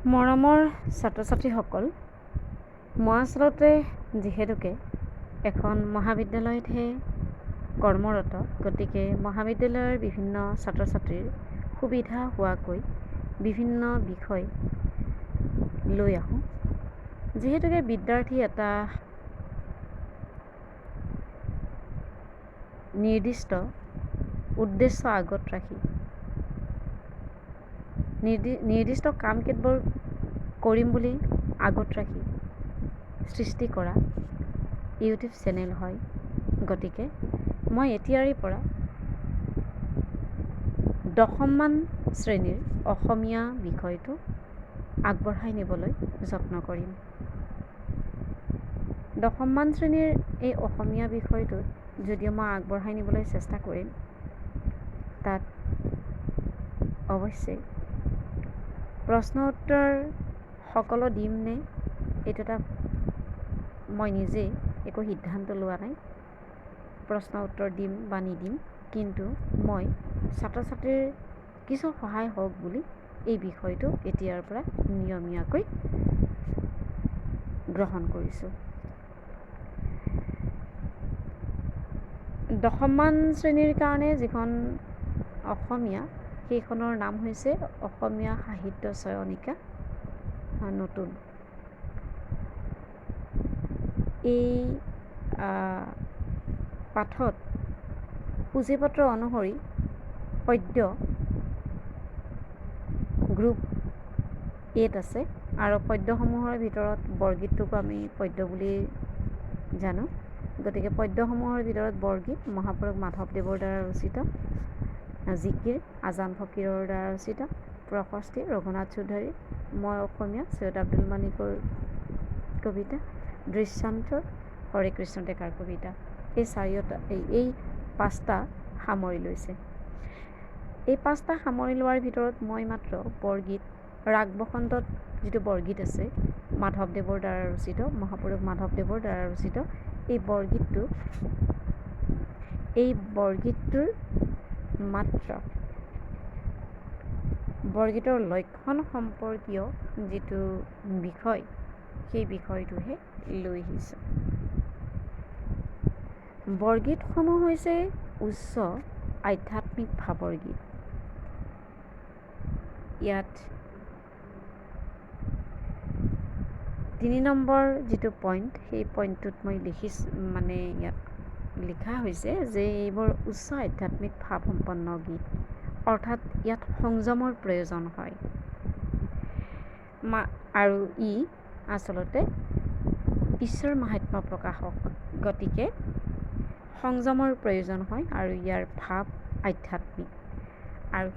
মৰমৰ ছাত্ৰ ছাত্ৰীসকল, মই আচলতে যিহেতুকে এখন মহাবিদ্যালয়তহে কৰ্মৰত, গতিকে মহাবিদ্যালয়ৰ বিভিন্ন ছাত্ৰ ছাত্ৰীৰ সুবিধা হোৱাকৈ বিভিন্ন বিষয় লৈ আহোঁ। যিহেতুকে বিদ্যাৰ্থী এটা নিৰ্দিষ্ট উদ্দেশ্য আগত ৰাখি নিৰ্দিষ্ট কাম কেতবোৰ কৰিম বুলি আগত ৰাখি সৃষ্টি কৰা ইউটিউব চেনেল হয়। গতিকে মই এতিয়াৰে পৰা 10মান শ্ৰেণীৰ অসমীয়া বিষয়টো আগবঢ়াই নিবলৈ যত্ন কৰিম। 10মান শ্ৰেণীৰ এই অসমীয়া বিষয়টোত যদিও মই আগবঢ়াই নিবলৈ চেষ্টা কৰিম, তাত অৱশ্যে প্ৰশ্ন উত্তৰ সকলো দিম নে, এইটো এটা মই নিজে একো সিদ্ধান্ত লোৱা নাই। প্ৰশ্ন উত্তৰ দিম বা নিদিম, কিন্তু মই ছাত্ৰ ছাত্ৰীৰ কিছু সহায় হওক বুলি এই বিষয়টো এতিয়াৰ পৰা নিয়মীয়াকৈ গ্ৰহণ কৰিছোঁ। 10মান শ্ৰেণীৰ কাৰণে যিখন অসমীয়া, সেইখনৰ নাম হৈছে অসমীয়া সাহিত্য চয়নিকা নতুন। এই পাঠত পুথিপত্ৰ অনুসৰি পদ্য গ্ৰুপ 8 আছে, আৰু পদ্যসমূহৰ ভিতৰত বৰগীতটোকো আমি পদ্য বুলি জানো। গতিকে পদ্যসমূহৰ ভিতৰত বৰগীত মহাপুৰুষ মাধৱদেৱৰ দ্বাৰা ৰচিত, জিকিৰ আজান ফকীৰৰ দ্বাৰা ৰচিত, প্ৰশস্তি ৰঘুনাথ চৌধুৰী, মই অসমীয়া সৈয়দ আব্দুল মালিকৰ কবিতা, দৃশ্যান্তৰ হৰে কৃষ্ণ ডেকাৰ কবিতা, এই 5টা সামৰি লৈছে। এই 5টা সামৰি লোৱাৰ ভিতৰত মই মাত্ৰ বৰগীত, ৰাগ বসন্তত যিটো বৰগীত আছে মাধৱদেৱৰ দ্বাৰা ৰচিত, মহাপুৰুষ মাধৱদেৱৰ দ্বাৰা ৰচিত, এই বৰগীতটোৰ মাত্ৰ বৰগীতৰ লক্ষণ সম্পৰ্কীয় যিটো বিষয়, সেই বিষয়টোহে লৈ আহিছোঁ। বৰগীতসমূহ হৈছে উচ্চ আধ্যাত্মিক ভাৱৰ গীত। ইয়াত 3 নম্বৰ যিটো পইণ্ট, সেই পইণ্টটোত মই ইয়াত লিখা হৈছে যে এইবোৰ উচ্চ আধ্যাত্মিক ভাৱসম্পন্ন গীত, অৰ্থাৎ ইয়াত সংযমৰ প্ৰয়োজন হয়, আৰু ই আচলতে ঈশ্বৰ মাহাত্ম্য প্ৰকাশক। গতিকে সংযমৰ প্ৰয়োজন হয় আৰু ইয়াৰ ভাৱ আধ্যাত্মিক, আৰু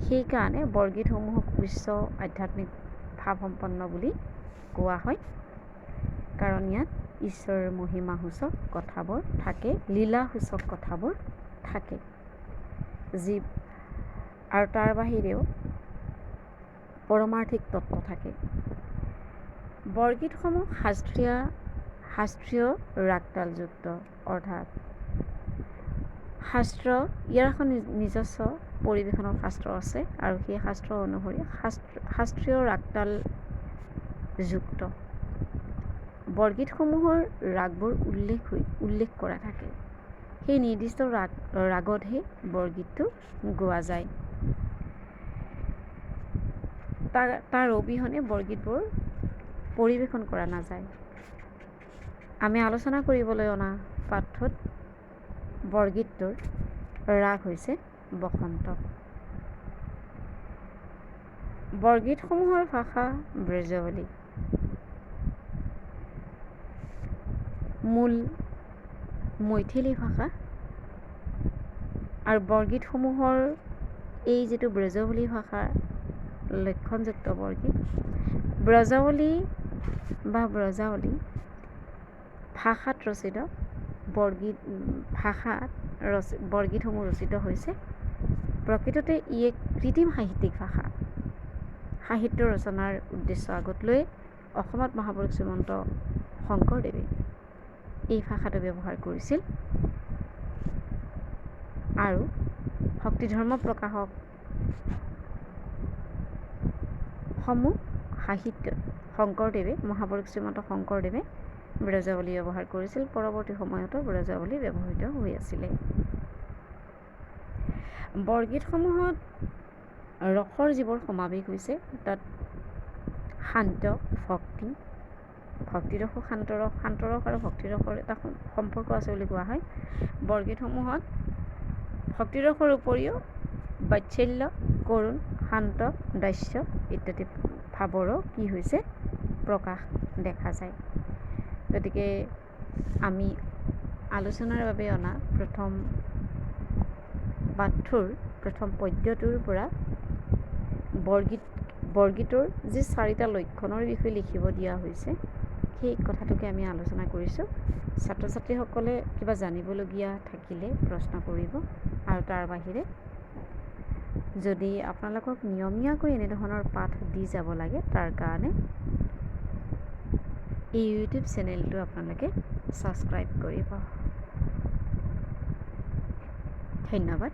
সেইকাৰণে বৰগীতসমূহক উচ্চ আধ্যাত্মিক ভাৱসম্পন্ন বুলি কোৱা হয়, কাৰণ ইয়াত ঈশ্বৰৰ মহিমাসূচক কথাবোৰ থাকে, লীলাসূচক কথাবোৰ থাকে, আৰু তাৰ বাহিৰেও পৰমাৰ্থিক তত্ত্ব থাকে। বৰগীতসমূহ শাস্ত্ৰীয় ৰাগতালযুক্ত, অৰ্থাৎ ইয়াৰ এখন নিজস্ব পৰিৱেশনৰ শাস্ত্ৰ আছে, আৰু সেই শাস্ত্ৰ অনুসৰি শাস্ত্ৰীয় ৰাগতালযুক্ত বৰগীতসমূহৰ ৰাগবোৰ উল্লেখ কৰা থাকে। সেই নিৰ্দিষ্ট ৰাগতহে বৰগীতটো গোৱা যায়। তাৰ অবিহনে বৰগীতবোৰ পৰিৱেশন কৰা নাযায়। আমি আলোচনা কৰিবলৈ অনা পাঠত বৰগীতটোৰ ৰাগ হৈছে বসন্ত। বৰগীতসমূহৰ ভাষা ব্ৰজাৱলী, মূল মৈথিলী ভাষা, আৰু বৰগীতসমূহৰ এই যিটো ব্ৰজাৱলী ভাষাৰ লক্ষণযুক্ত বৰগীত, ব্ৰজাৱলী ভাষাত ৰচিত বৰগীতসমূহ ৰচিত হৈছে। প্ৰকৃততে ই এক কৃত্ৰিম সাহিত্যিক ভাষা। সাহিত্য ৰচনাৰ উদ্দেশ্য আগত লৈ অসমত মহাপুৰুষ শ্ৰীমন্ত শংকৰদেৱে এই ভাষাটো ব্যৱহাৰ কৰিছিল, আৰু ভক্তি ধৰ্ম প্ৰকাশক সমূহ সাহিত্যত শংকৰদেৱে মহাপুৰুষ শ্ৰীমন্ত শংকৰদেৱে ব্ৰজাৱলী ব্যৱহাৰ কৰিছিল। পৰৱৰ্তী সময়তো ব্ৰজাৱলী ব্যৱহৃত হৈ আছিলে। বৰগীতসমূহত ৰসৰ যিবোৰ সমাৱেশ হৈছে তাত শান্ত, ভক্তি, ভক্তিৰস, শান্তৰস আৰু ভক্তিৰসৰ এটা সম্পৰ্ক আছে বুলি কোৱা হয়। বৰগীতসমূহত ভক্তিৰসৰ উপৰিও বাৎসল্য, কৰুণ, শান্ত, দাস্য ইত্যাদি ভাৱৰো কি হৈছে প্ৰকাশ দেখা যায়। গতিকে আমি আলোচনাৰ বাবে অনা প্ৰথম পাঠটোৰ প্ৰথম পদ্যটোৰ পৰা বৰগীতৰ যি 4টা লক্ষণৰ বিষয়ে লিখিব দিয়া হৈছে সেই কথাটোকে আমি আলোচনা কৰিছোঁ। ছাত্ৰ ছাত্ৰীসকলে কিবা জানিবলগীয়া থাকিলে প্ৰশ্ন কৰিব, আৰু তাৰ বাহিৰে যদি আপোনালোকক নিয়মীয়াকৈ এনেধৰণৰ পাঠ দি যাব লাগে তাৰ কাৰণে এই ইউটিউব চেনেলটো আপোনালোকে ছাবস্ক্ৰাইব কৰিব। ধন্যবাদ।